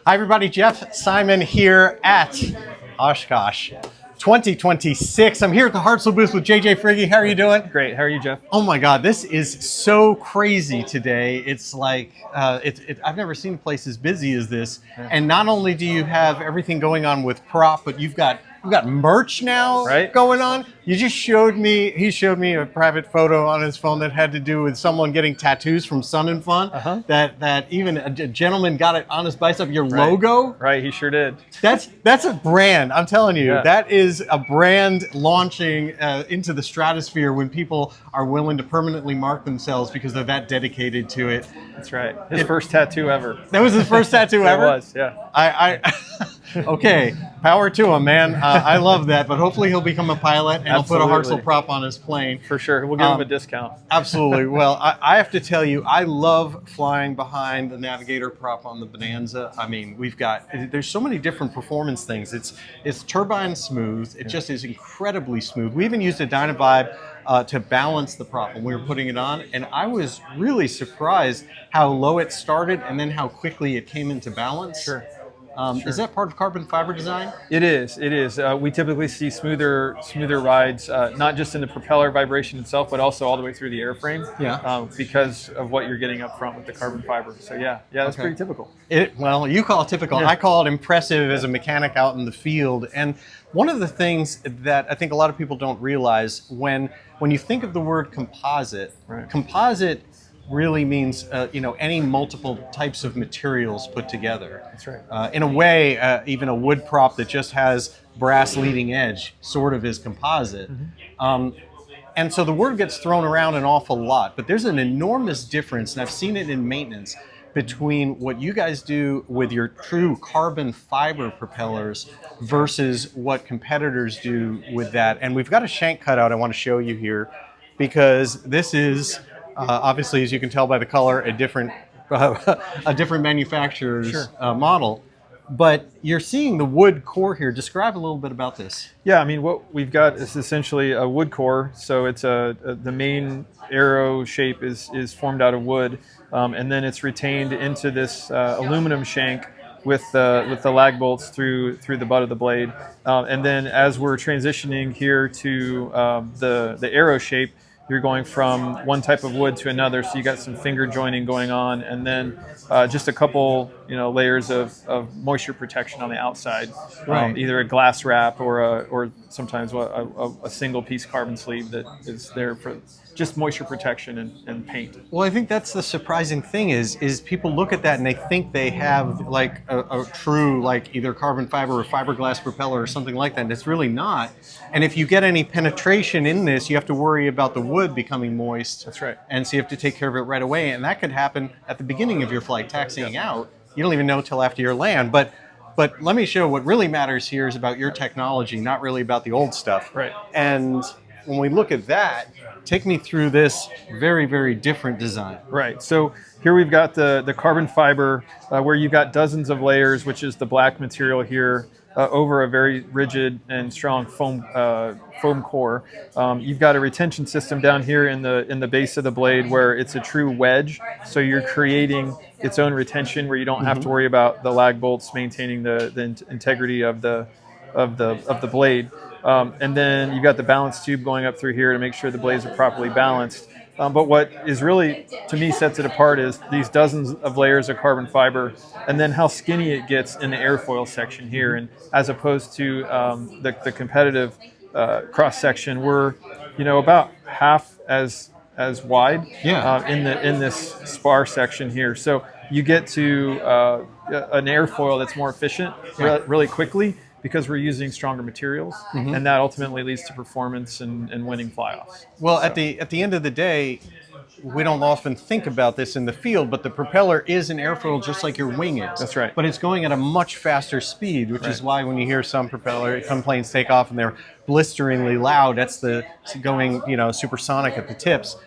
Hi everybody, Jeff Simon here at Oshkosh 2026. I'm here at the Hartzell booth with JJ Frigge. How are you doing? Great. How are you, Jeff? Oh my God, this is so crazy today. It's like, I've never seen a place as busy as this. Yeah. And not only do you have everything going on with prop, but you've got merch now going on. You just he showed me a private photo on his phone that had to do with someone getting tattoos from Sun and Fun. That even a gentleman got it on his bicep, your logo. Right, he sure did. That's a brand, I'm telling you. Yeah. That is a brand launching into the stratosphere when people are willing to permanently mark themselves because they're that dedicated to it. That's right. His first tattoo ever. That was his first tattoo ever? It was, yeah. Okay, power to him, man. I love that, but hopefully he'll become a pilot and he'll put a Hartzell prop on his plane. For sure. We'll give him a discount. Absolutely. Well, I have to tell you, I love flying behind the Navigator prop on the Bonanza. I mean, there's so many different performance things. It's turbine smooth. It just is incredibly smooth. We even used a Dynavibe to balance the prop when we were putting it on, and I was really surprised how low it started and then how quickly it came into balance. Sure. Is that part of carbon fiber design? It is. It is. We typically see smoother rides, not just in the propeller vibration itself, but also all the way through the airframe. Yeah. Because of what you're getting up front with the carbon fiber. So yeah, that's pretty typical. Well, you call it typical. Yeah. I call it impressive as a mechanic out in the field. And one of the things that I think a lot of people don't realize when you think of the word composite, composite really means any multiple types of materials put together. That's right. In a way, even a wood prop that just has brass leading edge sort of is composite. And so the word gets thrown around an awful lot, but there's an enormous difference, and I've seen it in maintenance, between what you guys do with your true carbon fiber propellers versus what competitors do with that. And we've got a shank cutout I want to show you here, because this is obviously, as you can tell by the color, a different manufacturer's model. But you're seeing the wood core here. Describe a little bit about this. Yeah, I mean, what we've got is essentially a wood core. So it's the main arrow shape is formed out of wood, and then it's retained into this aluminum shank with the lag bolts through the butt of the blade. And then as we're transitioning here to the arrow shape, you're going from one type of wood to another, so you got some finger joining going on, and then just a couple layers of moisture protection on the outside, either a glass wrap or sometimes a single piece carbon sleeve that is there for just moisture protection and paint. Well, I think that's the surprising thing is people look at that and they think they have like a true like either carbon fiber or fiberglass propeller or something like that, and it's really not. And if you get any penetration in this, you have to worry about the wood becoming moist. That's right. And so you have to take care of it right away, and that could happen at the beginning of your flight, taxiing out. You don't even know till after your land. But let me show what really matters here is about your technology, not really about the old stuff. Right. And when we look at that, take me through this very, very different design. Right. So here we've got the carbon fiber where you've got dozens of layers, which is the black material here, over a very rigid and strong foam core. You've got a retention system down here in the base of the blade where it's a true wedge. So you're creating its own retention where you don't have to worry about the lag bolts maintaining the integrity of the blade. And then you've got the balance tube going up through here to make sure the blades are properly balanced. But what is really, to me, sets it apart is these dozens of layers of carbon fiber, and then how skinny it gets in the airfoil section here. And as opposed to the competitive cross section, we're about half as wide in this spar section here. So you get to an airfoil that's more efficient really quickly, because we're using stronger materials, and that ultimately leads to performance and winning fly-offs. Well, at the end of the day, we don't often think about this in the field, but the propeller is an airfoil just like your wing is. That's right. But it's going at a much faster speed, which is why when you hear some planes take off and they're blisteringly loud, that's the going supersonic at the tips.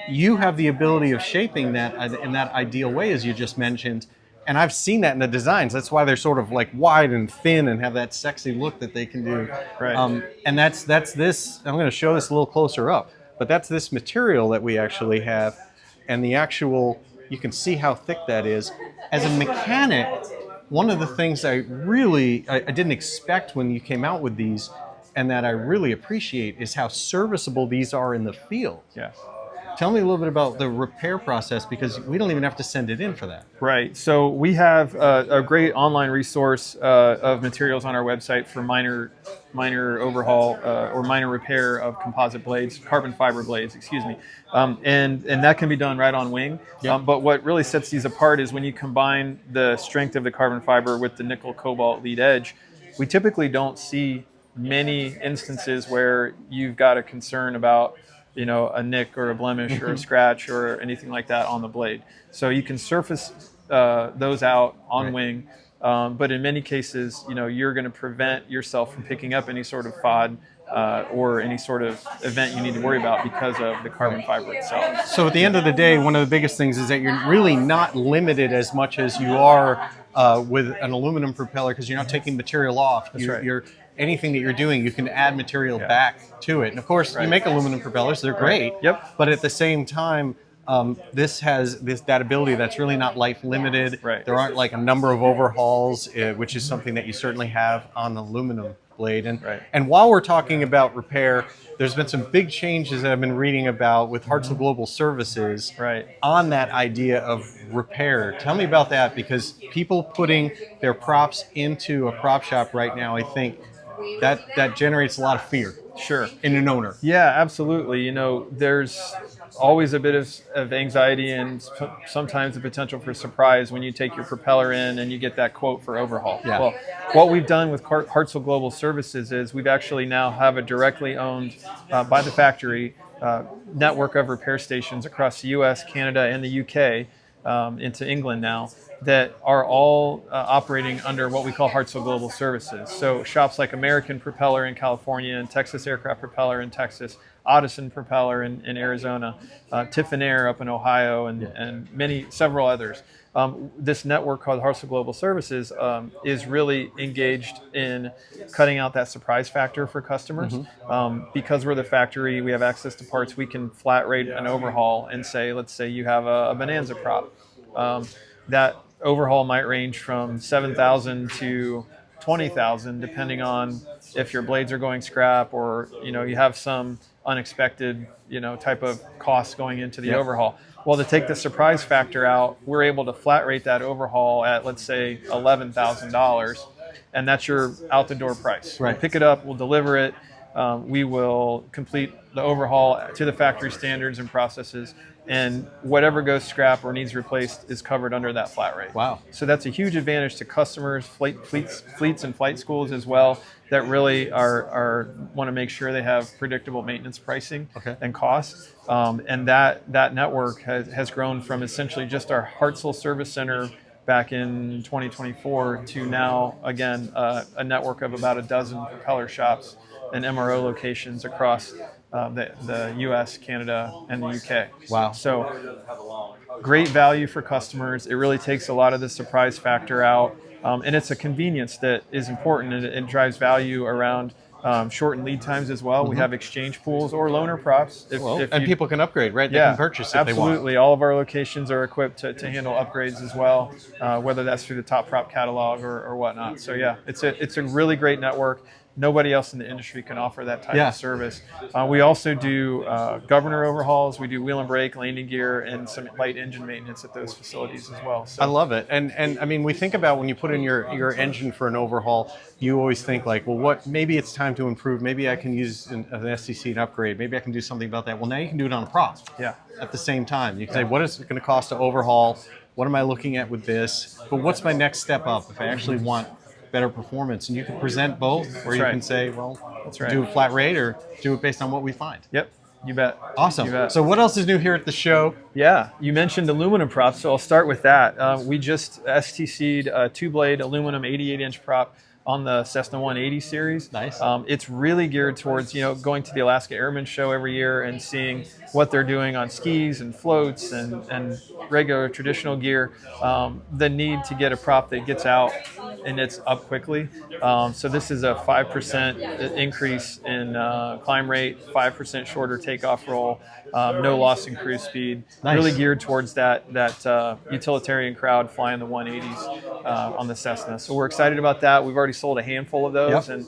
You have the ability of shaping that in that ideal way, as you just mentioned. And I've seen that in the designs. That's why they're sort of like wide and thin and have that sexy look that they can do. Right. And that's this. I'm going to show this a little closer up. But that's this material that we actually have. And the actual, you can see how thick that is. As a mechanic, one of the things I didn't expect when you came out with these, and that I really appreciate, is how serviceable these are in the field. Yes. Tell me a little bit about the repair process, because we don't even have to send it in for that. Right. So we have a great online resource of materials on our website for minor overhaul or minor repair of composite blades, carbon fiber blades, excuse me. And that can be done right on wing. Yep. But what really sets these apart is when you combine the strength of the carbon fiber with the nickel cobalt lead edge, we typically don't see many instances where you've got a concern about a nick or a blemish or a scratch or anything like that on the blade. So you can surface those out on wing, but in many cases, you're going to prevent yourself from picking up any sort of FOD or any sort of event you need to worry about because of the carbon fiber itself. So at the end of the day, one of the biggest things is that you're really not limited as much as you are with an aluminum propeller, because you're not taking material off. That's right. You're anything that you're doing, you can add material back to it. And of course, you make aluminum propellers; they're great. Yep. But at the same time, this has that ability that's really not life limited. Right. There aren't like a number of overhauls, which is something that you certainly have on the aluminum blade. And while we're talking about repair, there's been some big changes that I've been reading about with Hartzell Global Services on that idea of repair. Tell me about that, because people putting their props into a prop shop right now, I think that generates a lot of fear. Sure. In an owner. Yeah, absolutely. There's always a bit of anxiety and sometimes the potential for surprise when you take your propeller in and you get that quote for overhaul. Yeah. Well, what we've done with Hartzell Global Services is we've actually now have a directly owned by the factory network of repair stations across the US, Canada, and the UK into England now, that are all operating under what we call Hartzell Global Services. So shops like American Propeller in California and Texas Aircraft Propeller in Texas, Audison Propeller in Arizona, Tiffinair up in Ohio, and several others. This network called Hartzell Global Services is really engaged in cutting out that surprise factor for customers. Because we're the factory, we have access to parts, we can flat rate an overhaul and say, let's say you have a Bonanza prop. That overhaul might range from $7,000 to $20,000, depending on if your blades are going scrap or you have some unexpected type of costs going into the overhaul. Well, to take the surprise factor out, we're able to flat rate that overhaul at, let's say, $11,000, and that's your out the door price. Right. We'll pick it up, we'll deliver it, we will complete the overhaul to the factory standards and processes, and whatever goes scrap or needs replaced is covered under that flat rate. Wow. So that's a huge advantage to customers, fleets and flight schools as well, that really want to make sure they have predictable maintenance pricing and costs. And that network has grown from essentially just our Hartzell Service Center back in 2024 to now, again, a network of about a dozen propeller shops and MRO locations across the US, Canada, and the UK. Wow. So great value for customers. It really takes a lot of the surprise factor out. And it's a convenience that is important, and it drives value around shortened lead times as well. We have exchange pools or loaner props. And people can upgrade, right? They can purchase if they want. Absolutely. All of our locations are equipped to handle upgrades as well, whether that's through the top prop catalog or whatnot. So yeah, it's a really great network. Nobody else in the industry can offer that type of service. We also do governor overhauls. We do wheel and brake, landing gear, and some light engine maintenance at those facilities as well. So. I love it. And I mean, we think about when you put in your engine for an overhaul, you always think like, well, maybe it's time to improve. Maybe I can use an STC and upgrade. Maybe I can do something about that. Well, now you can do it on a prop. Yeah. At the same time, you can say, what is it going to cost to overhaul? What am I looking at with this? But what's my next step up if I actually want better performance? And you can present both, or you can say, well, do a flat rate or do it based on what we find. Yep, you bet. Awesome. You bet. So what else is new here at the show? Yeah, you mentioned aluminum props, so I'll start with that. We just STC'd a two-blade aluminum 88-inch prop on the Cessna 180 series. Nice. It's really geared towards, going to the Alaska Airmen Show every year and seeing what they're doing on skis and floats and regular traditional gear. The need to get a prop that gets out and it's up quickly. So this is a 5% increase in climb rate, 5% shorter takeoff roll, no loss in cruise speed. Nice. Really geared towards that utilitarian crowd flying the 180s on the Cessna. So we're excited about that. We've already sold a handful of those, and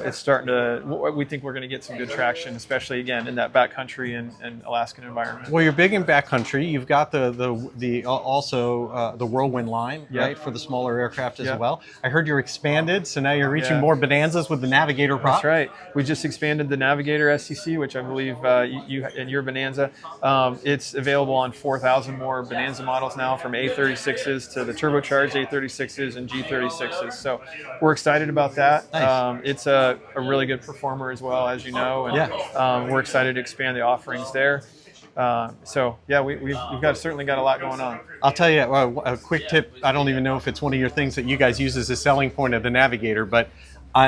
it's starting to. We think we're going to get some good traction, especially again in that backcountry and Alaskan environment. Well, you're big in backcountry. You've got the also the Whirlwind line, right, for the smaller aircraft as well. I heard you're expanded, so now you're reaching more Bonanzas with the Navigator prop. That's right. We just expanded the Navigator STC, which I believe you in your Bonanza. It's available on 4,000 more Bonanza models now, from A36s to the turbocharged A36s and G36s. So we're excited about that. Nice. It's a really good performer as well, as you know, and we're excited to expand the offerings there. We've certainly got a lot going on. I'll tell you a quick tip. I don't even know if it's one of your things that you guys use as a selling point of the Navigator, but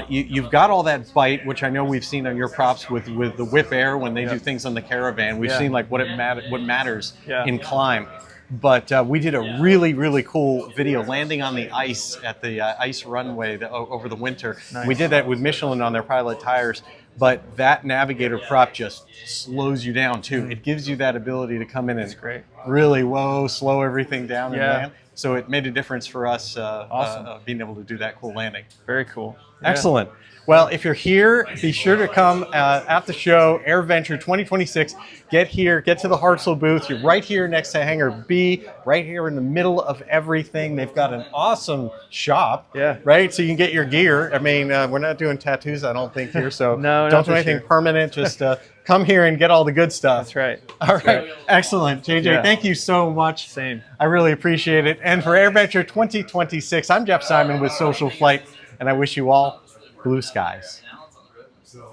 you've got all that bite, which I know we've seen on your props with the Whip Air when they do things on the Caravan. We've seen like what matters in climb. But we did a really, really cool video landing on the ice at the ice runway over the winter. Nice. We did that with Michelin on their Pilot tires. But that Navigator prop just slows you down too. It gives you that ability to come in and really slow everything down and land. So it made a difference for us being able to do that cool landing. Very cool. Excellent. Well, if you're here, be sure to come at the show, AirVenture 2026. Get here, get to the Hartzell booth. You're right here next to Hangar B, right here in the middle of everything. They've got an awesome shop, right? So you can get your gear. I mean, we're not doing tattoos, I don't think, here, so don't do anything permanent. Just come here and get all the good stuff. That's right. All right. Excellent. JJ, thank you so much. Same. I really appreciate it. And for AirVenture 2026, I'm Jeff Simon with Social Flight, and I wish you all blue skies.